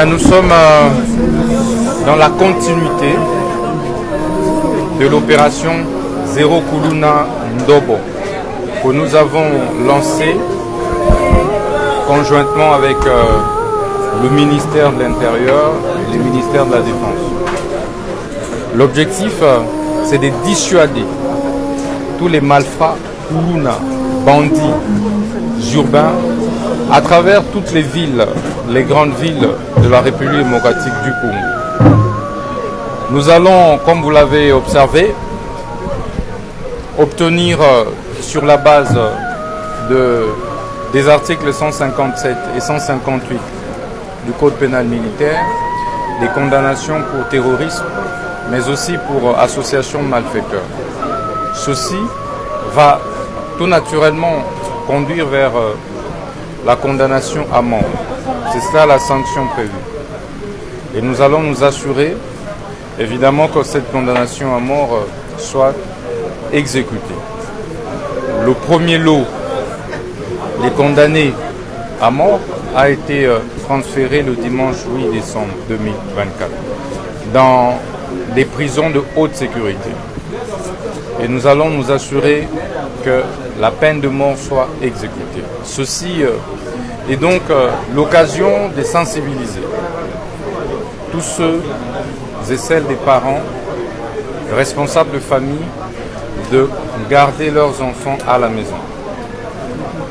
Nous sommes dans la continuité de l'opération Zéro Kuluna Ndobo que nous avons lancée conjointement avec le ministère de l'Intérieur et le ministère de la Défense. L'objectif, c'est de dissuader tous les malfrats, Kuluna, bandits, urbains, à travers toutes les villes, les grandes villes de la République démocratique du Congo. Nous allons, comme vous l'avez observé, obtenir sur la base des articles 157 et 158 du Code pénal militaire des condamnations pour terrorisme, mais aussi pour association de malfaiteurs. Ceci va tout naturellement conduire vers la condamnation à mort. C'est cela la sanction prévue. Et nous allons nous assurer, évidemment, que cette condamnation à mort soit exécutée. Le premier lot, les condamnés à mort, a été transféré le dimanche 8 décembre 2024 dans des prisons de haute sécurité. Et nous allons nous assurer que la peine de mort soit exécutée. Ceci est donc l'occasion de sensibiliser tous ceux et celles des parents, responsables de famille, de garder leurs enfants à la maison.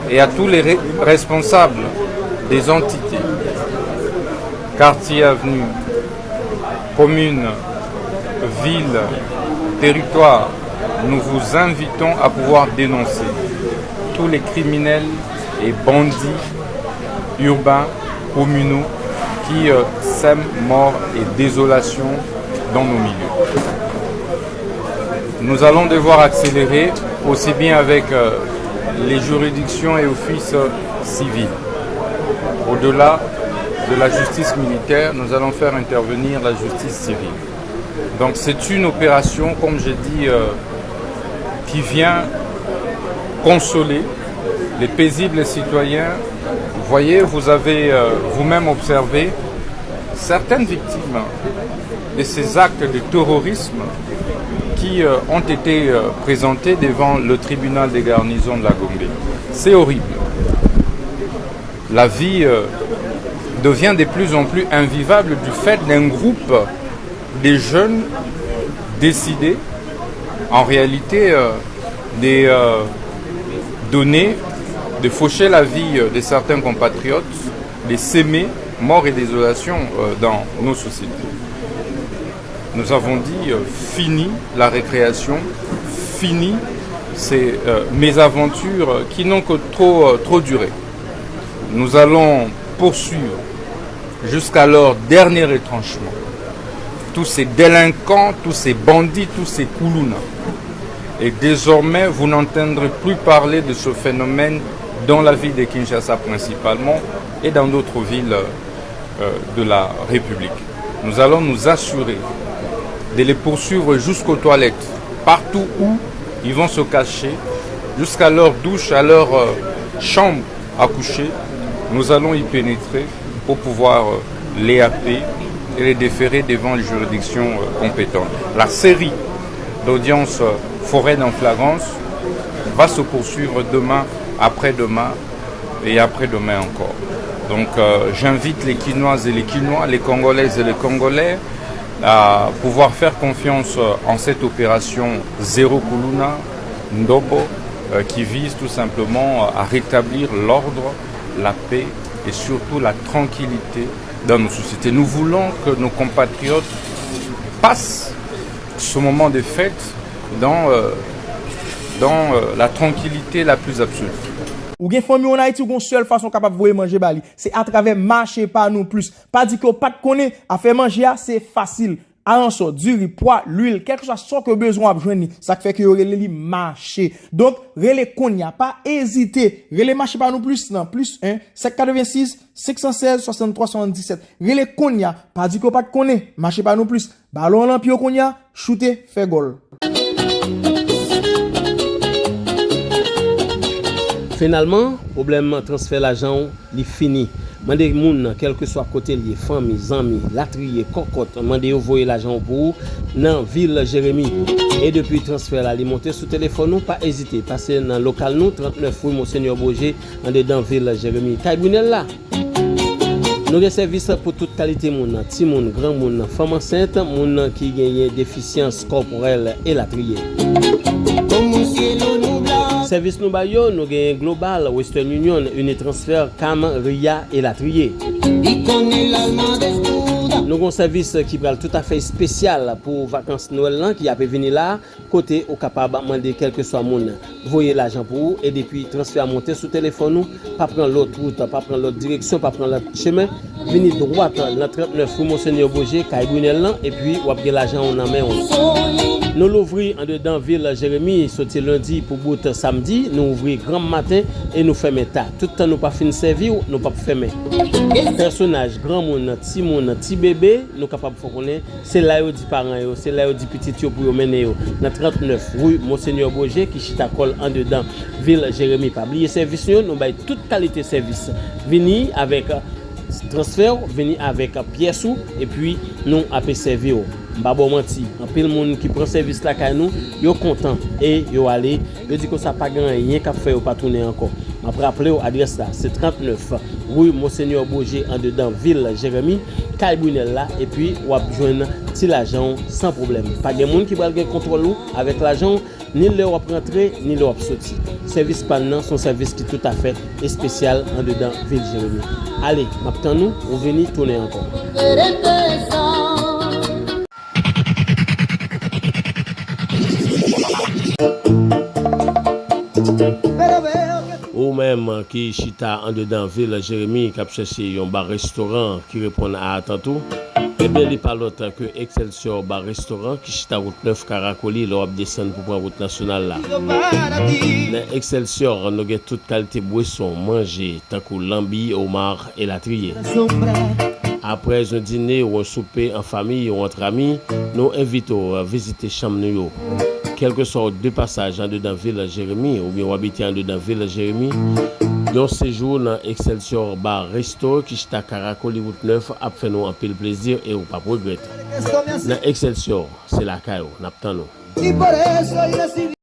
Et à tous les responsables des entités, quartiers, avenues, communes, villes, territoires, nous vous invitons à pouvoir dénoncer tous les criminels et bandits urbains, communaux qui sèment mort et désolation dans nos milieux. Nous allons devoir accélérer aussi bien avec les juridictions et offices civils. Au-delà de la justice militaire, nous allons faire intervenir la justice civile. Donc c'est une opération, comme j'ai dit, qui vient consoler les paisibles citoyens. Vous voyez, vous avez vous-même observé certaines victimes de ces actes de terrorisme qui ont été présentées devant le tribunal des garnisons de la Gombe. C'est horrible. La vie devient de plus en plus invivable du fait d'un groupe de jeunes décidés, en réalité, de donner, de faucher la vie de certains compatriotes, de s'aimer, mort et désolation dans nos sociétés. Nous avons dit fini la récréation, fini ces mésaventures qui n'ont que trop duré. Nous allons poursuivre jusqu'à leur dernier retranchement tous ces délinquants, tous ces bandits, tous ces Kuluna. Et désormais, vous n'entendrez plus parler de ce phénomène dans la ville de Kinshasa principalement et dans d'autres villes de la République. Nous allons nous assurer de les poursuivre jusqu'aux toilettes, partout où ils vont se cacher, jusqu'à leur douche, à leur chambre à coucher. Nous allons y pénétrer pour pouvoir les happer et les déférer devant les juridictions compétentes. La série d'audiences foraines en flagrance va se poursuivre demain, après-demain et après-demain encore. Donc j'invite les Kinoises et les Kinois, les Congolaises et les Congolais à pouvoir faire confiance en cette opération Zéro Kuluna Ndobo qui vise tout simplement à rétablir l'ordre, la paix et surtout la tranquillité dans nos sociétés. Nous voulons que nos compatriotes passent ce moment de fête dans la tranquillité la plus absolue. Ou gen famille en Haïti ou gon seule façon capable de manger bali, c'est à travers marcher par nous plus. Pas dit que pas de connaît à faire manger c'est facile. À en sort du riz, poids, l'huile, quelque chose soit que besoin à joindre, ça fait que y aurait les marcher. Donc relé konya, pas hésiter, relé marcher par nous plus non, plus 1 786 516 63 77. Relé konya, pas dit que pas de connaît, marcher par nous plus. Ballon lampio konya, shooter, fait goal. Finalement, problème transfert l'argent, il fini. Mandez moun, quel que soit côté lié, famille, amis, latrier, cocotte, mandez envoyer l'argent pour dans ville Jérémy. Et depuis transfert là, monter sous téléphone nous, pas hésiter, passer dans local nous 39 rue Monseigneur Bourget en dedans ville Jérémy. Kaibunel là. Nous avons service pour toute qualité moun, petit moun, grand moun, femme enceinte, moun qui gagne déficience corporelle et latrier. Service nous bayo, nous avons Global, Western Union, Unitransfer, Cam, Ria et Latrier. Nous avons un service qui est tout à fait spécial pour vacances Noël qui a pu venir là, côté au capable de demander quel que soit moun. Voyez l'argent pour vous et depuis transfert monter sous téléphone nous, pas prendre l'autre route, pas prendre l'autre direction, pas prendre l'autre chemin, venir droit dans 39 rue Monseigneur Bourget, Kaibunel et puis vous avez l'argent en main. Nous l'ouvrons en dedans ville Jérémy, sorti lundi pour bout samedi, nous ouvrons grand matin et nous fermons tard. Tout le temps nous pas fin servir, nous pas fermer. Personnage grand monde, petit bébé, nous capable de connaître, c'est là où dit parents yo, c'est là où dit petit yo pour mener yo. Dans 39 rue Monseigneur Bourget qui chita col en dedans ville Jérémy. Pas oublier service nous bail toute qualité service. Venir avec transfert, venir avec pièce et puis nous après servir. Mbabo menti, en pile monde qui prend service là ka nous, yo content et yo aller, yo dit que ça pas grand rien qu'a faire pas tourner encore. M'a rappeler adresse là, c'est 39 rue Monseigneur Bourget en dedans ville Jérémy, Kaibunel là et puis ou a joindre ti l'argent sans problème. Pas de monde qui va le contrôle avec l'argent, ni le va rentrer ni le va sortir. Service pannan son service qui tout à fait spécial en dedans ville Jérémy. Allez, maintenant nous on venir tourner encore. Ou même qui chita en dedans ville Jérémy qui a cherché un bar restaurant qui répond à tantôt. Et bien il pas l'autre que Excelsior bar restaurant qui chita route 9 Caracoli l'Europe descend pour prendre route nationale là. Dans Excelsior nous avons toute qualité boisson manger tant que lambi, homard et latrier. Après un dîner ou un souper en famille ou entre amis, nous invitons à visiter chambre nous. Quel que soit deux passages en dedans ville Jérémy ou bien habiter en dedans ville Jérémy, un séjour dans Excelsior bar resto qui est à Caracoli route 9 a fait nous un peu de plaisir et ou pas regretter. Dans Excelsior, c'est la caillou, n'attendons.